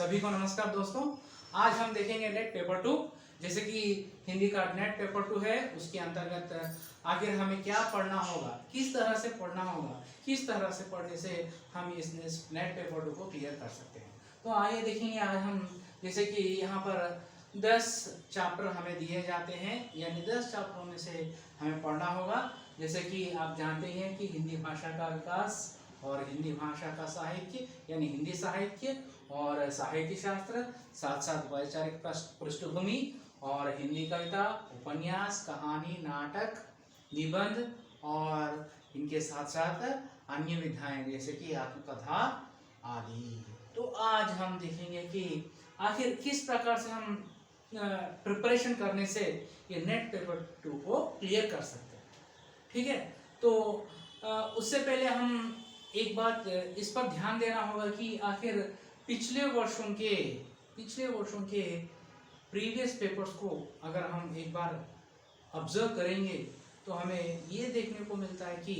सभी को नमस्कार दोस्तों। आज हम देखेंगे नेट पेपर 2। जैसे कि हिंदी का नेट पेपर 2 है, उसके अंतर्गत आखिर हमें क्या पढ़ना होगा, किस तरह से पढ़ना होगा, किस तरह से पढ़ने से हम इस नेट पेपर 2 को क्लियर कर सकते हैं। तो आइए देखेंगे आज हम, जैसे कि यहाँ पर 10 चैप्टर हमें दिए जाते हैं, यानी 10 चैप्टरों में से हमें पढ़ना होगा। जैसे कि आप जानते हैं कि हिंदी भाषा का विकास और हिंदी भाषा का साहित्य यानी हिंदी साहित्य और साहित्य शास्त्र, साथ साथ वैचारिक पृष्ठभूमि और हिंदी कविता, उपन्यास, कहानी, नाटक, निबंध और इनके साथ साथ अन्य विधाएं जैसे कि आत्मकथा आदि। तो आज हम देखेंगे कि आखिर किस प्रकार से हम प्रिपरेशन करने से ये नेट पेपर 2 को क्लियर कर सकते हैं। ठीक है, तो उससे पहले हम एक बात इस पर ध्यान देना होगा कि आखिर पिछले वर्षों के प्रीवियस पेपर्स को अगर हम एक बार ऑब्जर्व करेंगे तो हमें ये देखने को मिलता है कि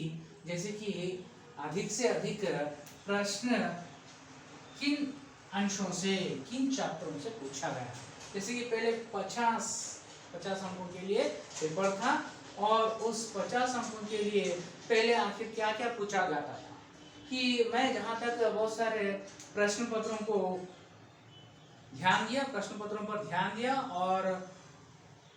जैसे कि अधिक से अधिक प्रश्न किन अंशों से, किन चैप्टरों से पूछा गया। जैसे कि पहले 50 अंकों के लिए पेपर था और उस 50 अंकों के लिए पहले आखिर क्या क्या पूछा जाता था कि मैं जहाँ तक बहुत सारे प्रश्न पत्रों पर ध्यान दिया और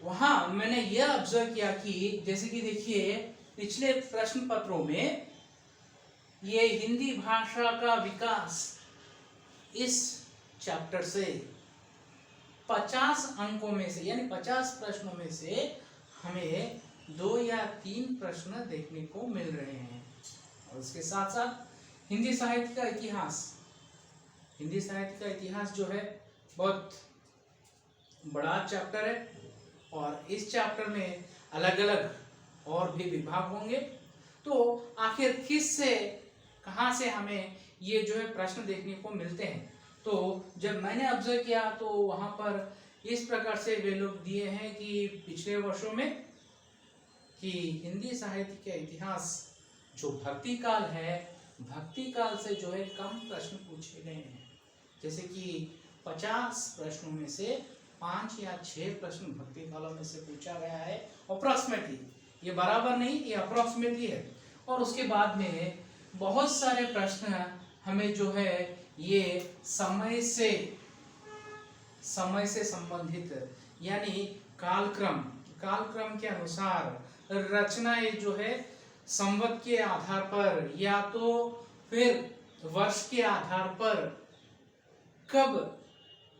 वहाँ मैंने यह ऑब्जर्व किया कि जैसे कि देखिए पिछले प्रश्न पत्रों में ये हिंदी भाषा का विकास इस चैप्टर से 50 अंकों में से यानी 50 प्रश्नों में से हमें 2 या 3 प्रश्न देखने को मिल रहे हैं। और उसके साथ साथ हिंदी साहित्य का इतिहास जो है बहुत बड़ा चैप्टर है और इस चैप्टर में अलग अलग और भी विभाग होंगे। तो आखिर किस से कहाँ से हमें ये जो है प्रश्न देखने को मिलते हैं। तो जब मैंने ऑब्जर्व किया तो वहाँ पर इस प्रकार से वे लोग दिए हैं कि पिछले वर्षों में कि हिंदी साहित्य के इतिहास जो भक्ति काल है, भक्ति काल से जो है कम प्रश्न पूछे गए हैं। जैसे कि 50 प्रश्नों में से 5 या 6 प्रश्न भक्ति कालों में से पूछा गया है अप्रॉक्सीमेटली, ये बराबर नहीं, ये अप्रॉक्सीमेटली है। और उसके बाद में बहुत सारे प्रश्न हमें जो है ये समय से संबंधित यानी कालक्रम के अनुसार रचनाएं जो है संवत के आधार पर या तो फिर वर्ष के आधार पर कब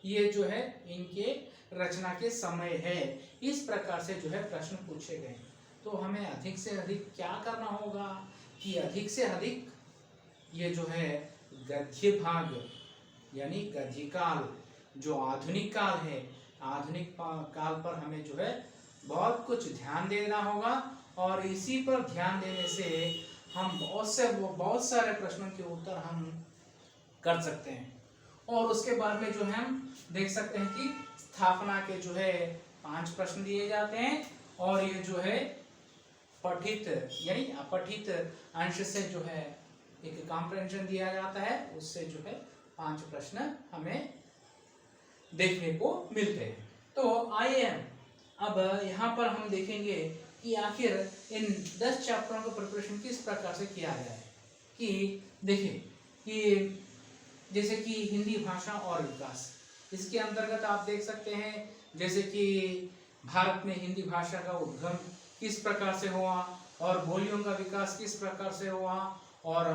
ये जो है इनके रचना के समय है, इस प्रकार से जो है प्रश्न पूछे गए। तो हमें अधिक से अधिक क्या करना होगा कि अधिक से अधिक ये जो है गद्य भाग यानी गद्य काल जो आधुनिक काल है, आधुनिक काल पर हमें जो है बहुत कुछ ध्यान देना होगा और इसी पर ध्यान देने से हम बहुत सारे प्रश्नों के उत्तर हम कर सकते हैं। और उसके बाद में जो है हम देख सकते हैं कि स्थापना के जो है 5 प्रश्न दिए जाते हैं और ये जो है पठित यानी अपठित अंश से जो है एक कॉम्प्रिहेंशन दिया जाता है, उससे जो है 5 प्रश्न हमें देखने को मिलते हैं। तो आइए अब यहाँ पर हम देखेंगे कि आखिर इन 10 चैप्टरों का प्रिपरेशन किस प्रकार से किया गया है। कि देखिए कि जैसे कि हिंदी भाषा और विकास, इसके अंतर्गत आप देख सकते हैं जैसे कि भारत में हिंदी भाषा का उद्गम किस प्रकार से हुआ और बोलियों का विकास किस प्रकार से हुआ और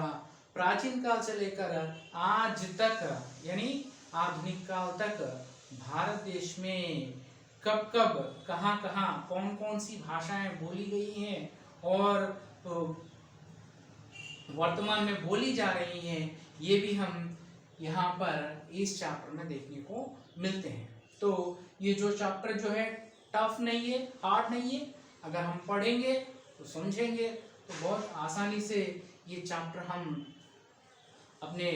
प्राचीन काल से लेकर आज तक यानी आधुनिक काल तक भारत देश में कब कब कहाँ कहाँ कौन कौन सी भाषाएं बोली गई हैं और वर्तमान में बोली जा रही हैं, ये भी हम यहाँ पर इस चैप्टर में देखने को मिलते हैं। तो ये जो चैप्टर जो है टफ नहीं है, हार्ड नहीं है, अगर हम पढ़ेंगे तो समझेंगे तो बहुत आसानी से ये चैप्टर हम अपने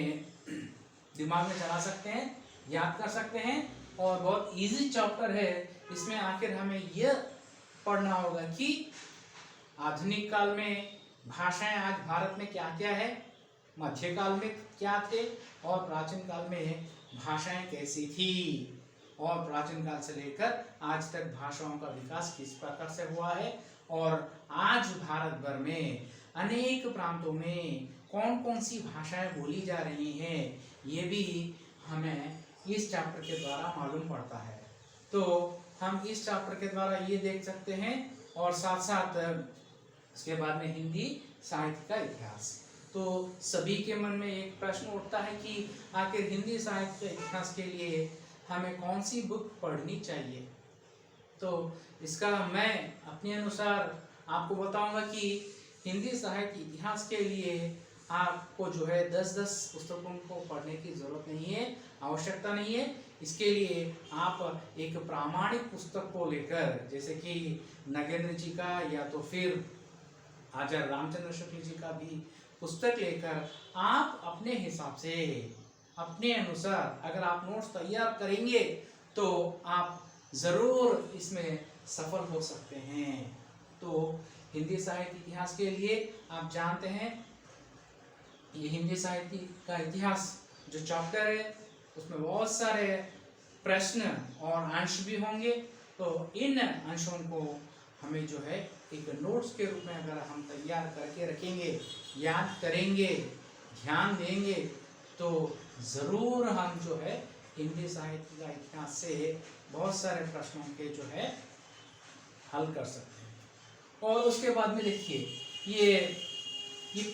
दिमाग में चला सकते हैं, याद कर सकते हैं और बहुत इजी चैप्टर है। इसमें आखिर हमें यह पढ़ना होगा कि आधुनिक काल में भाषाएं आज भारत में क्या क्या है, मध्यकाल में क्या थे और प्राचीन काल में भाषाएं कैसी थी, और प्राचीन काल से लेकर आज तक भाषाओं का विकास किस प्रकार से हुआ है, और आज भारत भर में अनेक प्रांतों में कौन कौन सी भाषाएं बोली जा रही हैं, ये भी हमें इस चैप्टर के द्वारा मालूम पड़ता है। तो हम इस चैप्टर के द्वारा ये देख सकते हैं, और साथ साथ उसके बाद में हिंदी साहित्य का इतिहास। तो सभी के मन में एक प्रश्न उठता है कि आखिर हिंदी साहित्य के इतिहास के लिए हमें कौन सी बुक पढ़नी चाहिए। तो इसका मैं अपने अनुसार आपको बताऊंगा कि हिंदी साहित्य इतिहास के लिए आपको जो है 10-10 पुस्तकों को पढ़ने की जरूरत नहीं है, आवश्यकता नहीं है। इसके लिए आप एक प्रामाणिक पुस्तक को लेकर, जैसे कि नगेंद्र जी का या तो फिर आचार्य रामचंद्र शुक्ल जी का भी पुस्तक लेकर आप अपने हिसाब से, अपने अनुसार अगर आप नोट्स तैयार करेंगे तो आप जरूर इसमें सफल हो सकते हैं। तो हिंदी साहित्य इतिहास के लिए आप जानते हैं, ये हिंदी साहित्य का इतिहास जो चैप्टर है उसमें बहुत सारे प्रश्न और अंश भी होंगे। तो इन अंशों को हमें जो है एक नोट्स के रूप में अगर हम तैयार करके रखेंगे, याद करेंगे, ध्यान देंगे, तो ज़रूर हम जो है हिंदी साहित्य का इतिहास से बहुत सारे प्रश्नों के जो है हल कर सकते हैं। और उसके बाद में देखिए ये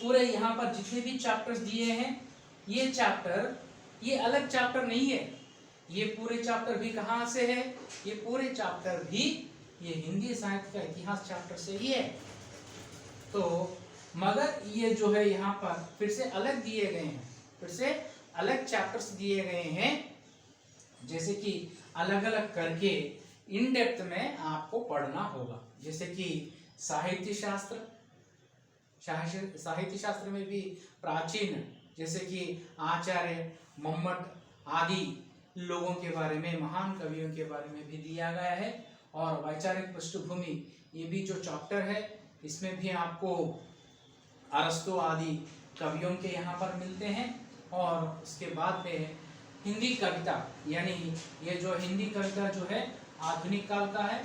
पूरे यहाँ पर जितने भी चैप्टर्स दिए हैं, ये चैप्टर ये अलग चैप्टर नहीं है। ये पूरे चैप्टर भी कहाँ से है? ये पूरे चैप्टर भी ये हिंदी साहित्य का इतिहास चैप्टर से ही है। तो मगर ये जो है यहाँ पर फिर से अलग दिए गए हैं, फिर से अलग चैप्टर्स दिए गए हैं, जैसे कि अलग अलग करके इन डेप्थ में आपको पढ़ना होगा। जैसे कि साहित्य शास्त्र, साहित्य शास्त्र में भी प्राचीन जैसे कि आचार्य मम्मट आदि लोगों के बारे में, महान कवियों के बारे में भी दिया गया है। और वैचारिक पृष्ठभूमि, ये भी जो चैप्टर है इसमें भी आपको अरस्तु आदि कवियों के यहाँ पर मिलते हैं। और उसके बाद में हिंदी कविता, यानी ये जो हिंदी कविता जो है आधुनिक काल का है,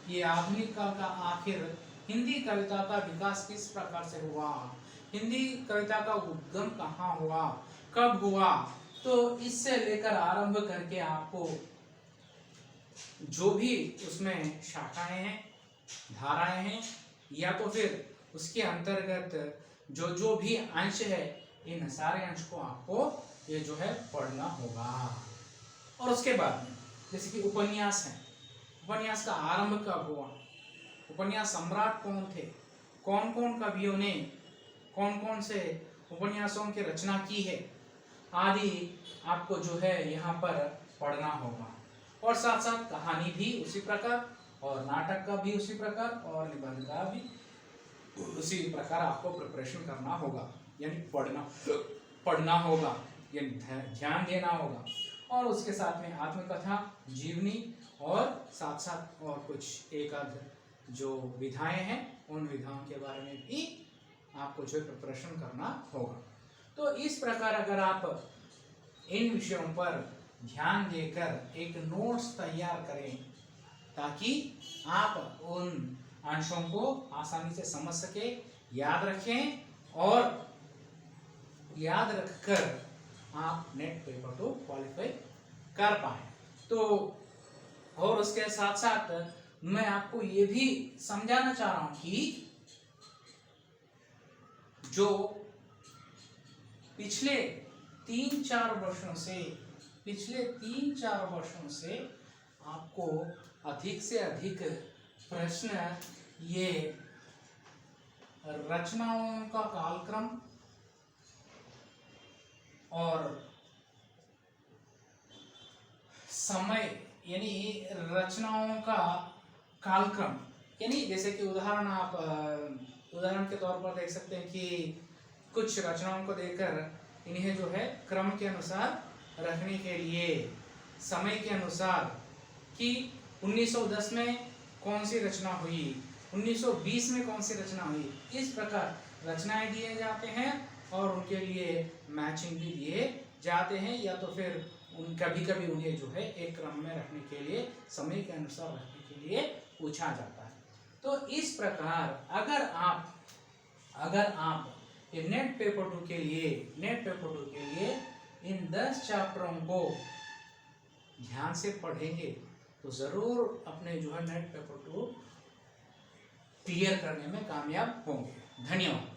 ये आधुनिक काल का आखिर हिंदी कविता का विकास किस प्रकार से हुआ, हिंदी कविता का उद्गम कहाँ हुआ, कब हुआ, तो इससे लेकर आरंभ करके आपको जो भी उसमें शाखाएं हैं, धाराएं हैं, या तो फिर उसके अंतर्गत जो जो भी अंश है, इन सारे अंश को आपको ये जो है पढ़ना होगा। और उसके बाद में जैसे कि उपन्यास है, उपन्यास का आरंभ कब हुआ, उपन्यास सम्राट कौन थे, कौन कौन कवियों ने कौन कौन से उपन्यासों की रचना की है, आदि आपको जो है यहाँ पर पढ़ना होगा। और साथ साथ कहानी भी उसी प्रकार, और नाटक का भी उसी प्रकार, और निबंध का भी उसी प्रकार आपको प्रिपरेशन करना होगा, यानी पढ़ना होगा, यानी ध्यान देना होगा। और उसके साथ में आत्मकथा, जीवनी, और साथ साथ और कुछ एक आध जो विधाएं हैं, उन विधाओं के बारे में भी आपको जो प्रिपरेशन करना होगा। तो इस प्रकार अगर आप इन विषयों पर ध्यान देकर एक नोट्स तैयार करें, ताकि आप उन अंशों को आसानी से समझ सके, याद रखें, और याद रखकर आप नेट पेपर को क्वालिफाई कर पाए। तो और उसके साथ साथ मैं आपको ये भी समझाना चाह रहा हूं कि जो पिछले 3-4 वर्षों से आपको अधिक से अधिक प्रश्न ये रचनाओं का कालक्रम और समय, यानी रचनाओं का कालक्रम, यानी जैसे कि उदाहरण के तौर पर देख सकते हैं कि कुछ रचनाओं को देखकर इन्हें जो है क्रम के अनुसार रखने के लिए, समय के अनुसार, कि 1910 में कौन सी रचना हुई, 1920 में कौन सी रचना हुई, इस प्रकार रचनाएं दिए जाते हैं। और उनके लिए मैचिंग भी दिए जाते हैं, या तो फिर कभी कभी उन्हें जो है एक क्रम में रखने के लिए, समय के अनुसार रखने के लिए पूछा जाता है। तो इस प्रकार अगर आप नेट पेपर 2 के लिए इन 10 चैप्टरों को ध्यान से पढ़ेंगे तो जरूर अपने जो है नेट पेपर 2 क्लियर करने में कामयाब होंगे। धन्यवाद।